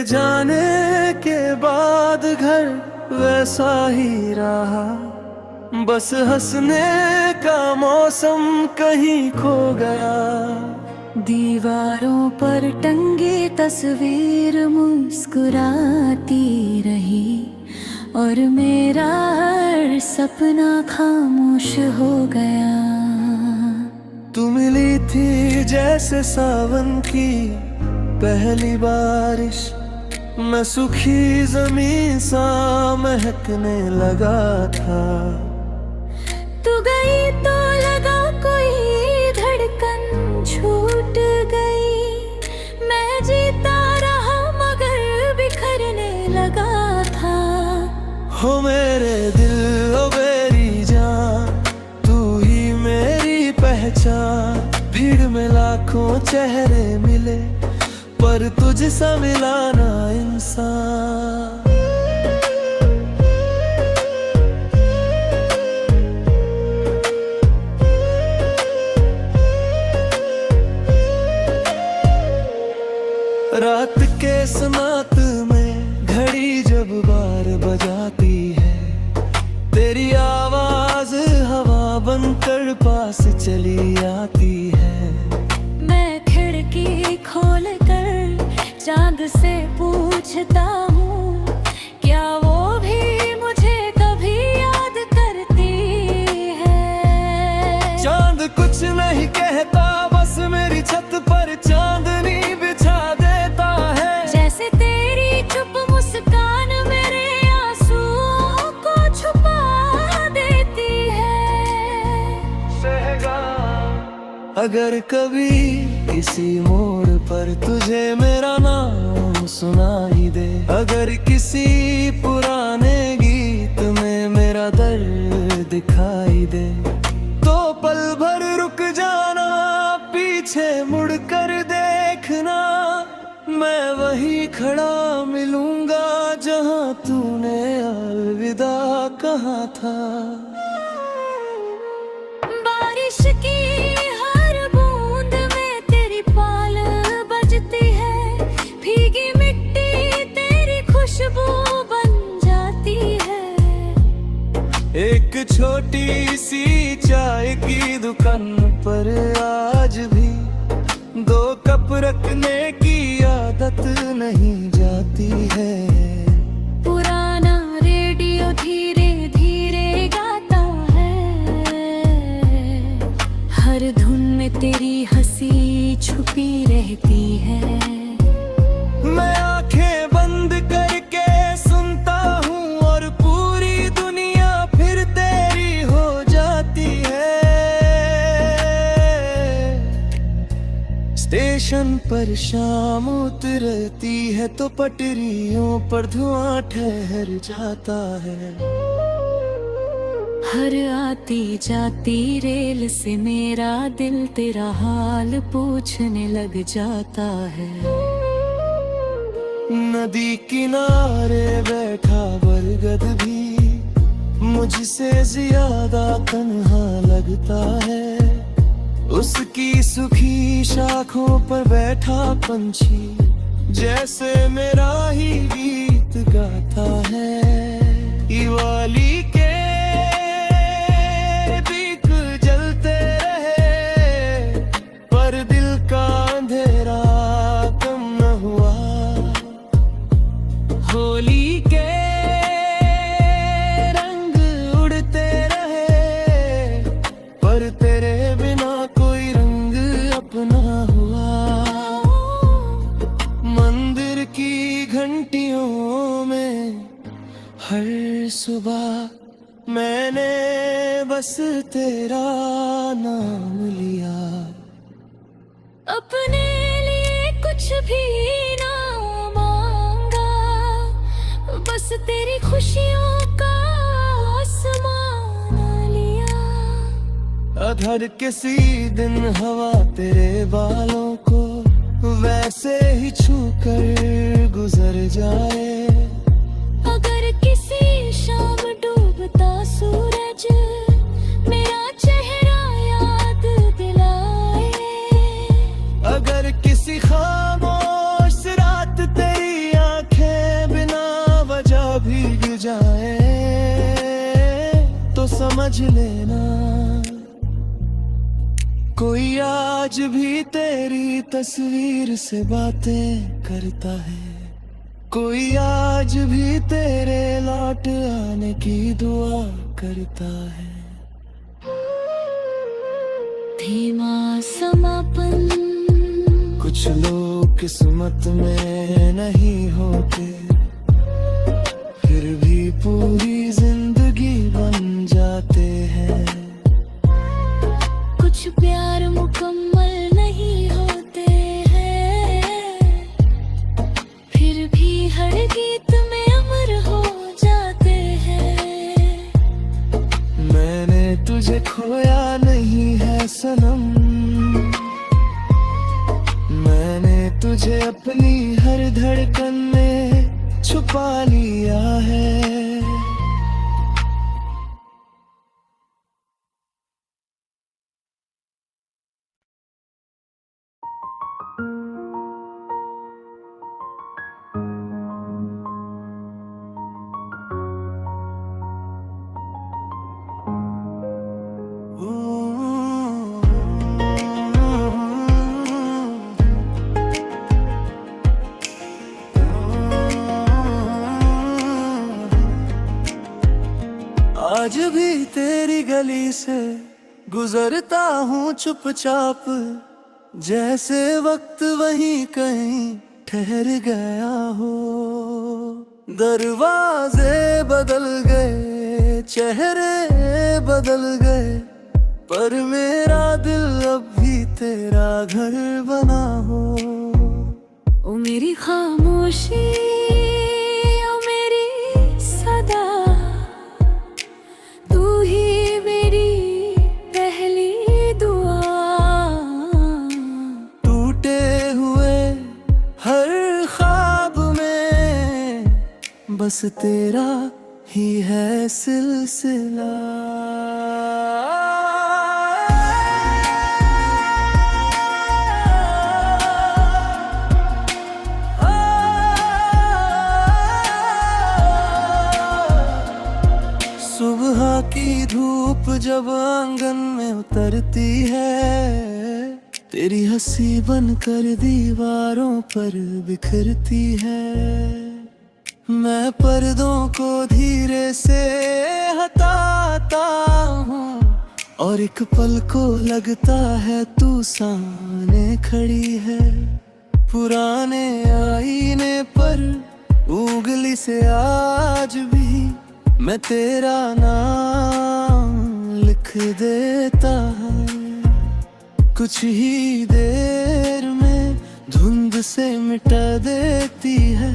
जाने के बाद घर वैसा ही रहा, बस हंसने का मौसम कहीं खो गया। दीवारों पर टंगी तस्वीर मुस्कुराती रही और मेरा हर सपना खामोश हो गया। तू मिली थी जैसे सावन की पहली बारिश, मैं सूखी जमीन सा महकने लगा था। तू गई तो लगा कोई धड़कन छूट गई, मैं जीता रहा मगर बिखरने लगा था। हो मेरे दिल ओ मेरी जान, तू ही मेरी पहचान। भीड़ में लाखों चेहरे मिले पर तुझसा मिला ना इंसान। रात के सनात में घड़ी जब बार बजाती है, तेरी आवाज हवा बनकर पास चली आती है। मैं खिड़की खोल कर चांद से पूछता हूँ, क्या वो भी मुझे कभी याद करती है। चांद कुछ नहीं कहता, बस मेरी छत पर चांदनी बिछा देता है। जैसे तेरी चुप मुस्कान मेरे आंसुओं को छुपा देती है। सहगा अगर कभी किसी मोड़ पर तुझे मेरा नाम सुनाई दे, अगर किसी पुराने गीत में मेरा दर्द दिखाई दे, तो पल भर रुक जाना, पीछे मुड़ कर देखना। मैं वही खड़ा मिलूंगा जहां तूने अलविदा कहा था। बारिश की हर बूंद में तेरी पाल बजती है, भीगी मिट्टी तेरी खुशबू बन जाती है। एक छोटी सी चाय की दुकान पर आज भी दो कप रखने की आदत नहीं जाती है। पुराना रेडियो धीरे धीरे गाता है, हर धुन में तेरी हंसी छुपी रहती है। मैं आंखें बंद करके सुनता हूँ और पूरी दुनिया फिर तेरी हो जाती है। स्टेशन पर शाम उतरती है तो पटरियों पर धुआं ठहर जाता है। हर आती जाती रेल से मेरा दिल तेरा हाल पूछने लग जाता है। नदी किनारे बैठा बरगद भी मुझसे ज्यादा तन्हा लगता है। उसकी सूखी शाखों पर बैठा पंछी जैसे मेरा ही गीत गाता है। दिवाली के दीप जलते रहे पर दिल का अंधेरा कम न हुआ। होली के रंग उड़ते रहे पर तेरे बिना कोई रंग अपना हुआ। मंदिर की घंटियों में हर सुबह मैंने बस तेरा नाम लिया। अपने लिए कुछ भी ना मांगा, बस तेरी खुशियों का आसमान लिया। अधर किसी दिन हवा तेरे बालों को वैसे ही छूकर गुजर जाए। अगर किसी शाम डूबता सूरज मेरा चेहरा याद दिलाए। अगर किसी खामोश रात तेरी समझ लेना, कोई आज भी तेरी तस्वीर से बातें करता है, कोई आज भी तेरे लौट आने की दुआ करता है। धीमा समापन, कुछ लोग किस्मत में नहीं होते, फिर भी पूरी जिंदगी बन जाते हैं। कुछ प्यार मुकम्मल नहीं होते हैं, फिर भी हर गीत में अमर हो जाते हैं। मैंने तुझे खोया नहीं है सनम, मैंने तुझे अपनी हर धड़कन में छुपा लिया है। आज भी तेरी गली से गुजरता हूँ चुपचाप, जैसे वक्त वहीं कहीं ठहर गया हो। दरवाजे बदल गए, चेहरे बदल गए, पर मेरा दिल अब भी तेरा घर बना हो। ओ मेरी खामोशी, ओ मेरी सदा, तू ही मेरी पहली दुआ। टूटे हुए हर ख्वाब में बस तेरा ही है सिलसिला। सुबह की धूप जब आंगन में उतरती है, तेरी हंसी बनकर दीवारों पर बिखरती है। मैं पर्दों को धीरे से हटाता हूँ और एक पल को लगता है तू सामने खड़ी है। पुराने आईने पर उंगली से आज भी मैं तेरा नाम लिख देता है। कुछ ही देर में धुंध से मिटा देती है,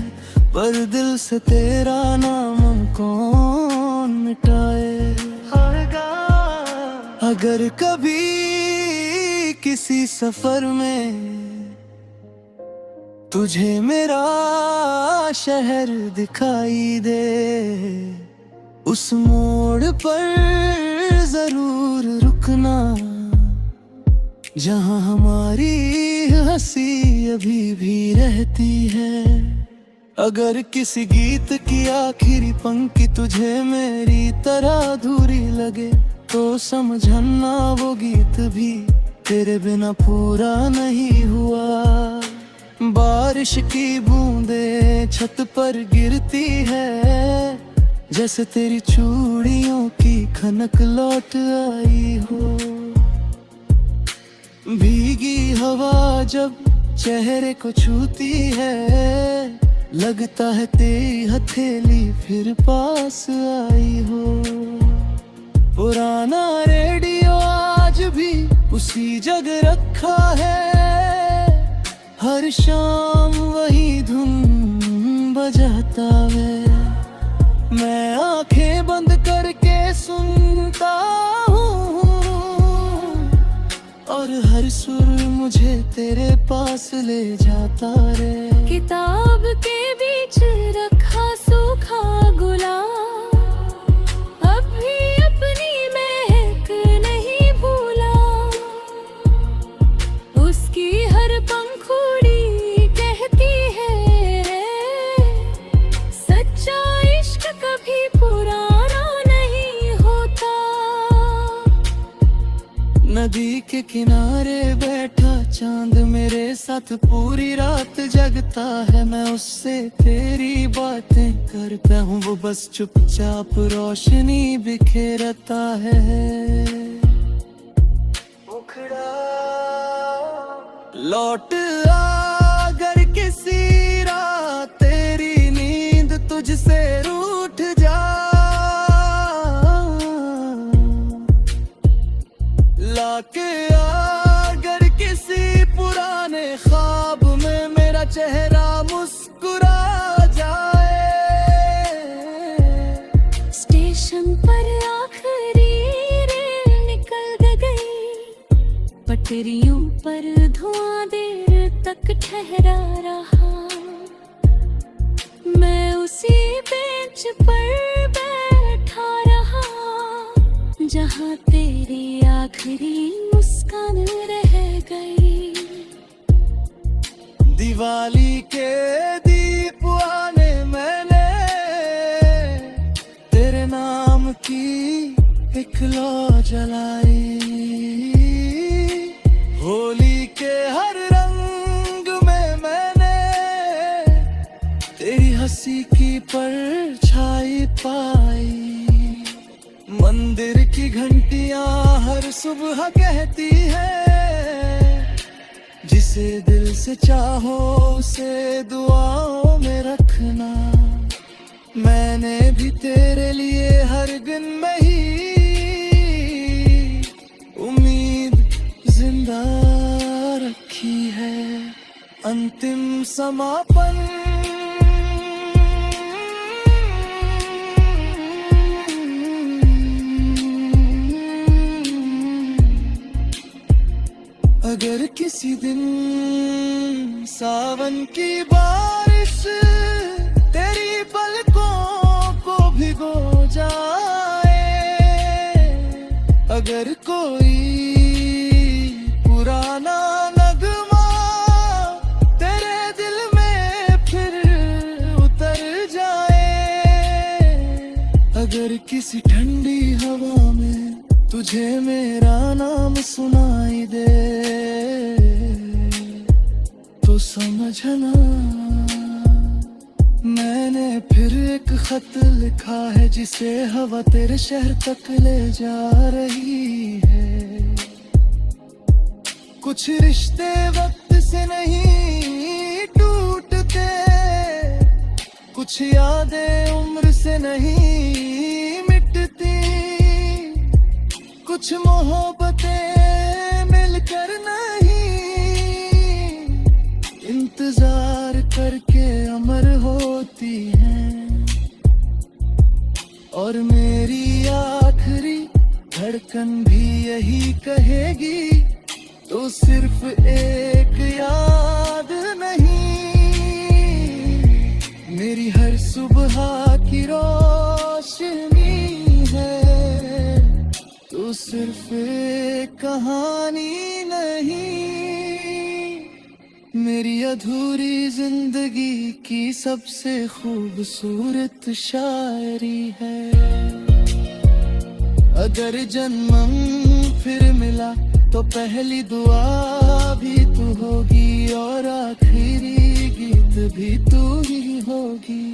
पर दिल से तेरा नाम कौन मिटाए। अगर कभी किसी सफर में तुझे मेरा शहर दिखाई दे, उस मोड़ पर जरूर रुकना जहां हमारी हंसी अभी भी रहती है। अगर किसी गीत की आखिरी पंक्ति तुझे मेरी तरह अधूरी लगे, तो समझना वो गीत भी तेरे बिना पूरा नहीं हुआ। बारिश की बूंदें छत पर गिरती है, जैसे तेरी चूड़ियों की खनक लौट आई हो। भीगी हवा जब चेहरे को छूती है, लगता है तेरी हथेली फिर पास आई हो। पुराना रेडियो आज भी उसी जगह रखा है, हर शाम वही धुन बजाता है। मैं आंखें बंद करके सुनता हूँ और हर सुर मुझे तेरे पास ले जाता रे। किताब के बीच रखा सूखा गुलाब अब भी अपनी महक नहीं भूला। उसकी हर पंखुड़ी कहती है, सच्चा इश्क कभी पुराना नहीं होता। नदी के किनारे बैठा चांद मेरे साथ पूरी रात जगता है। मैं उससे तेरी बातें करता हूँ, वो बस चुपचाप रोशनी बिखेरता है। मुखड़ा लौट आ अगर किसी रात तेरी नींद तुझसे रूठ जा, लाके अगर किसी पुराने ख्वाब में मेरा चेहरा मुस्कुरा जाए। स्टेशन पर आखिरी रेल निकल गई, पटरियों पर धुआं देर तक ठहरा रहा। मैं उसी बेंच पर बैठा रहा जहाँ तेरी आखिरी मुस्कान रह गई। दिवाली के दीप आने मैंने तेरे नाम की एक लौ जलाई। होली के हर रंग में मैंने तेरी हंसी की परछाई पाई। मंदिर की घंटियां हर सुबह कहती है, जिसे दिल से चाहो उसे दुआओं में रखना। मैंने भी तेरे लिए हर दिन में ही उम्मीद जिंदा रखी है। अंतिम समापन अगर किसी दिन सावन की बारिश तेरी पलकों को भिगो जाए, अगर कोई पुराना नगमा तेरे दिल में फिर उतर जाए, अगर किसी ठंडी हवा में तुझे मेरा नाम सुनाई दे, तो समझना मैंने फिर एक खत लिखा है, जिसे हवा तेरे शहर तक ले जा रही है। कुछ रिश्ते वक्त से नहीं टूटते, कुछ यादें उम्र से नहीं मिटती, कुछ मोहब्बतें मिलकर नहीं इंतजार करके अमर होती हैं। और मेरी आखिरी धड़कन भी यही कहेगी, तो सिर्फ एक याद नहीं, मेरी हर सुबह की रोशनी है। तो सिर्फ एक कहानी नहीं, मेरी अधूरी जिंदगी की सबसे खूबसूरत शायरी है। अगर जन्म फिर मिला तो पहली दुआ भी तू होगी, और आखिरी गीत भी तू ही होगी।